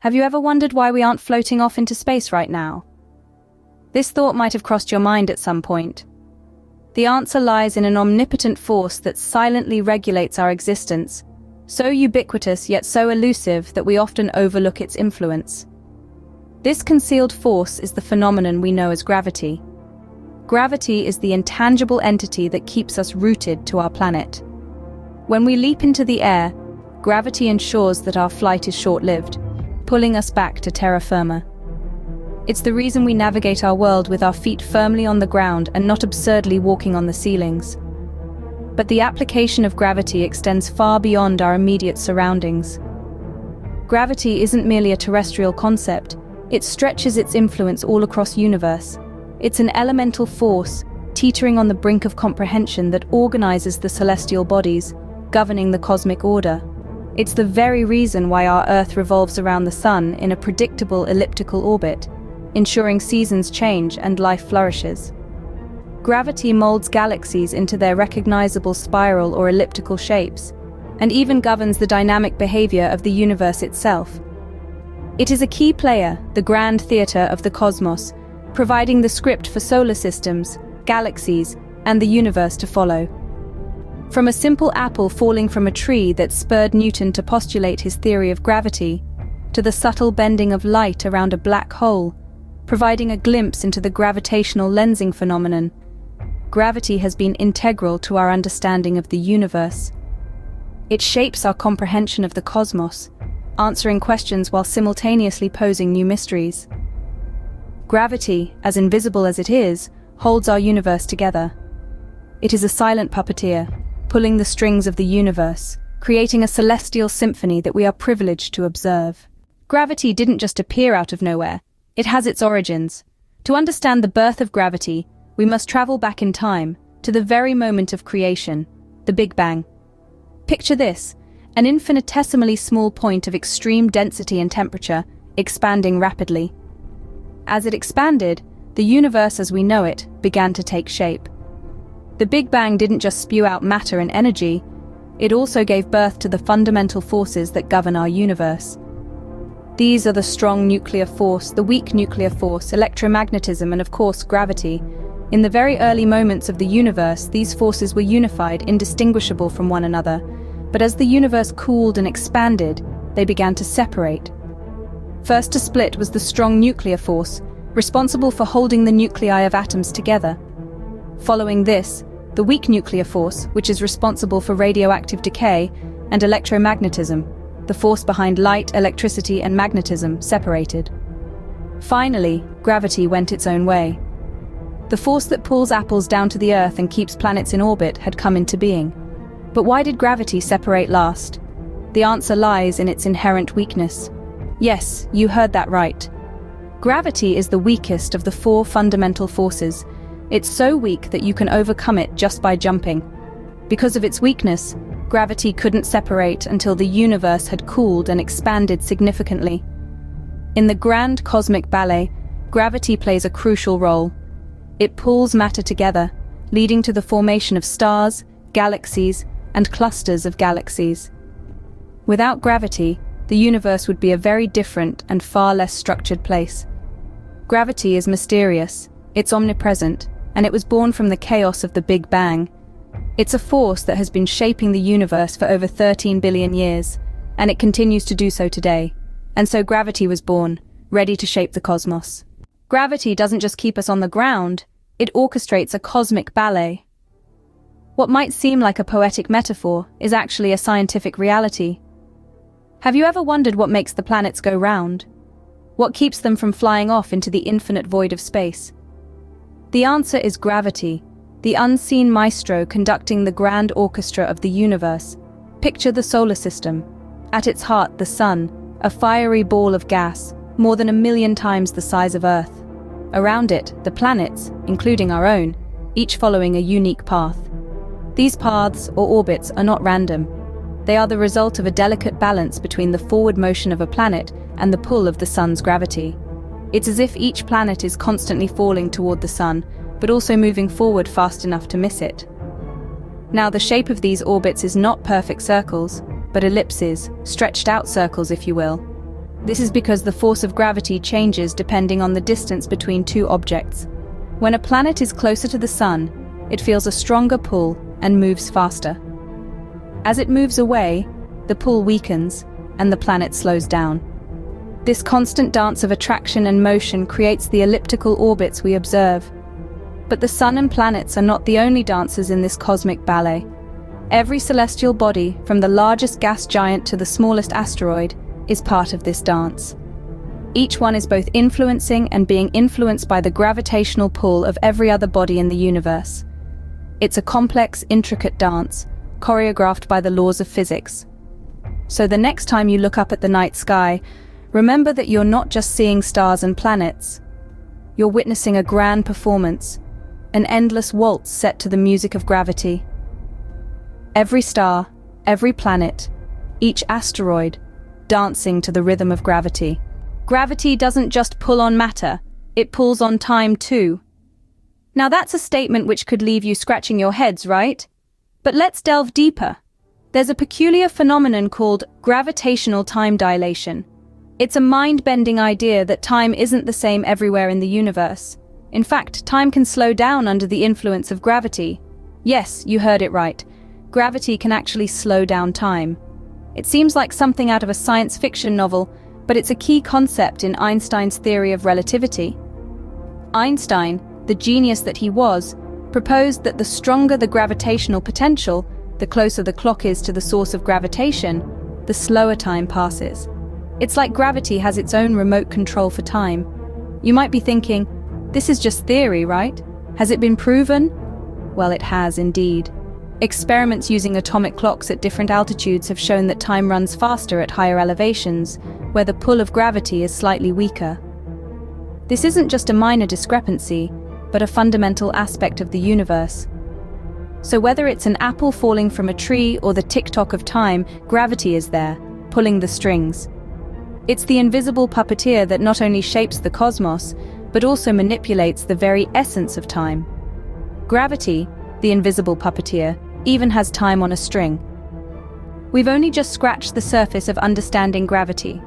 Have you ever wondered why we aren't floating off into space right now? This thought might have crossed your mind at some point. The answer lies in an omnipotent force that silently regulates our existence, so ubiquitous yet so elusive that we often overlook its influence. This concealed force is the phenomenon we know as gravity. Gravity is the intangible entity that keeps us rooted to our planet. When we leap into the air, gravity ensures that our flight is short-lived, pulling us back to terra firma. It's the reason we navigate our world with our feet firmly on the ground and not absurdly walking on the ceilings. But the application of gravity extends far beyond our immediate surroundings. Gravity isn't merely a terrestrial concept, it stretches its influence all across the universe. It's an elemental force, teetering on the brink of comprehension that organizes the celestial bodies, governing the cosmic order. It's the very reason why our Earth revolves around the Sun in a predictable elliptical orbit, ensuring seasons change and life flourishes. Gravity molds galaxies into their recognizable spiral or elliptical shapes, and even governs the dynamic behavior of the universe itself. It is a key player, the grand theater of the cosmos, providing the script for solar systems, galaxies, and the universe to follow. From a simple apple falling from a tree that spurred Newton to postulate his theory of gravity, to the subtle bending of light around a black hole, providing a glimpse into the gravitational lensing phenomenon, gravity has been integral to our understanding of the universe. It shapes our comprehension of the cosmos, answering questions while simultaneously posing new mysteries. Gravity, as invisible as it is, holds our universe together. It is a silent puppeteer, pulling the strings of the universe, creating a celestial symphony that we are privileged to observe. Gravity didn't just appear out of nowhere, it has its origins. To understand the birth of gravity, we must travel back in time, to the very moment of creation, the Big Bang. Picture this, an infinitesimally small point of extreme density and temperature, expanding rapidly. As it expanded, the universe as we know it began to take shape. The Big Bang didn't just spew out matter and energy, it also gave birth to the fundamental forces that govern our universe. These are the strong nuclear force, the weak nuclear force, electromagnetism, and of course gravity. In the very early moments of the universe, these forces were unified, indistinguishable from one another. But as the universe cooled and expanded, they began to separate. First to split was the strong nuclear force, responsible for holding the nuclei of atoms together. Following this, the weak nuclear force, which is responsible for radioactive decay, and electromagnetism, the force behind light, electricity, and magnetism, separated. Finally, gravity went its own way. The force that pulls apples down to the Earth and keeps planets in orbit had come into being. But why did gravity separate last? The answer lies in its inherent weakness. Yes, you heard that right. Gravity is the weakest of the four fundamental forces. It's so weak that you can overcome it just by jumping. Because of its weakness, gravity couldn't separate until the universe had cooled and expanded significantly. In the grand cosmic ballet, gravity plays a crucial role. It pulls matter together, leading to the formation of stars, galaxies, and clusters of galaxies. Without gravity, the universe would be a very different and far less structured place. Gravity is mysterious, it's omnipresent, and it was born from the chaos of the Big Bang. It's a force that has been shaping the universe for over 13 billion years, and it continues to do so today. And so gravity was born, ready to shape the cosmos. Gravity doesn't just keep us on the ground, it orchestrates a cosmic ballet. What might seem like a poetic metaphor is actually a scientific reality. Have you ever wondered what makes the planets go round? What keeps them from flying off into the infinite void of space? The answer is gravity, the unseen maestro conducting the grand orchestra of the universe. Picture the solar system. At its heart, the Sun, a fiery ball of gas, more than 1 million times the size of Earth. Around it, the planets, including our own, each following a unique path. These paths, or orbits, are not random. They are the result of a delicate balance between the forward motion of a planet and the pull of the Sun's gravity. It's as if each planet is constantly falling toward the Sun, but also moving forward fast enough to miss it. Now, the shape of these orbits is not perfect circles, but ellipses, stretched out circles if you will. This is because the force of gravity changes depending on the distance between two objects. When a planet is closer to the Sun, it feels a stronger pull and moves faster. As it moves away, the pull weakens and the planet slows down. This constant dance of attraction and motion creates the elliptical orbits we observe. But the Sun and planets are not the only dancers in this cosmic ballet. Every celestial body, from the largest gas giant to the smallest asteroid, is part of this dance. Each one is both influencing and being influenced by the gravitational pull of every other body in the universe. It's a complex, intricate dance, choreographed by the laws of physics. So the next time you look up at the night sky, remember that you're not just seeing stars and planets. You're witnessing a grand performance, an endless waltz set to the music of gravity. Every star, every planet, each asteroid, dancing to the rhythm of gravity. Gravity doesn't just pull on matter, it pulls on time too. Now that's a statement which could leave you scratching your heads, right? But let's delve deeper. There's a peculiar phenomenon called gravitational time dilation. It's a mind-bending idea that time isn't the same everywhere in the universe. In fact, time can slow down under the influence of gravity. Yes, you heard it right. Gravity can actually slow down time. It seems like something out of a science fiction novel, but it's a key concept in Einstein's theory of relativity. Einstein, the genius that he was, proposed that the stronger the gravitational potential, the closer the clock is to the source of gravitation, the slower time passes. It's like gravity has its own remote control for time. You might be thinking, this is just theory, right? Has it been proven? Well, it has indeed. Experiments using atomic clocks at different altitudes have shown that time runs faster at higher elevations, where the pull of gravity is slightly weaker. This isn't just a minor discrepancy, but a fundamental aspect of the universe. So whether it's an apple falling from a tree or the tick-tock of time, gravity is there, pulling the strings. It's the invisible puppeteer that not only shapes the cosmos, but also manipulates the very essence of time. Gravity, the invisible puppeteer, even has time on a string. We've only just scratched the surface of understanding gravity.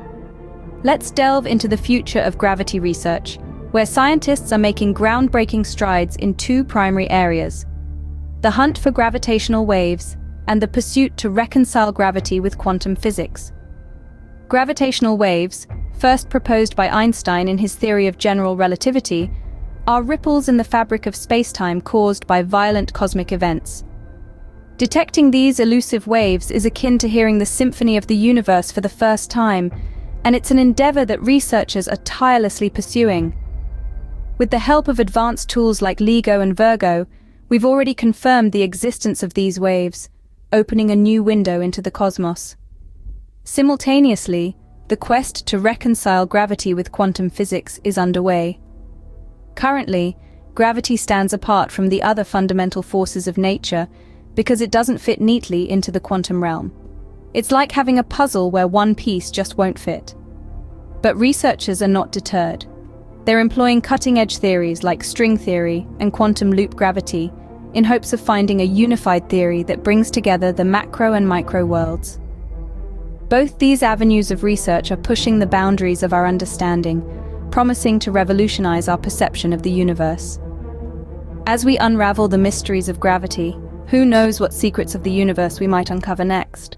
Let's delve into the future of gravity research, where scientists are making groundbreaking strides in two primary areas: the hunt for gravitational waves and the pursuit to reconcile gravity with quantum physics. Gravitational waves, first proposed by Einstein in his theory of general relativity, are ripples in the fabric of space-time caused by violent cosmic events. Detecting these elusive waves is akin to hearing the symphony of the universe for the first time, and it's an endeavor that researchers are tirelessly pursuing. With the help of advanced tools like LIGO and Virgo, we've already confirmed the existence of these waves, opening a new window into the cosmos. Simultaneously, the quest to reconcile gravity with quantum physics is underway. Currently, gravity stands apart from the other fundamental forces of nature because it doesn't fit neatly into the quantum realm. It's like having a puzzle where one piece just won't fit. But researchers are not deterred. They're employing cutting-edge theories like string theory and quantum loop gravity in hopes of finding a unified theory that brings together the macro and micro worlds. Both these avenues of research are pushing the boundaries of our understanding, promising to revolutionize our perception of the universe. As we unravel the mysteries of gravity, who knows what secrets of the universe we might uncover next?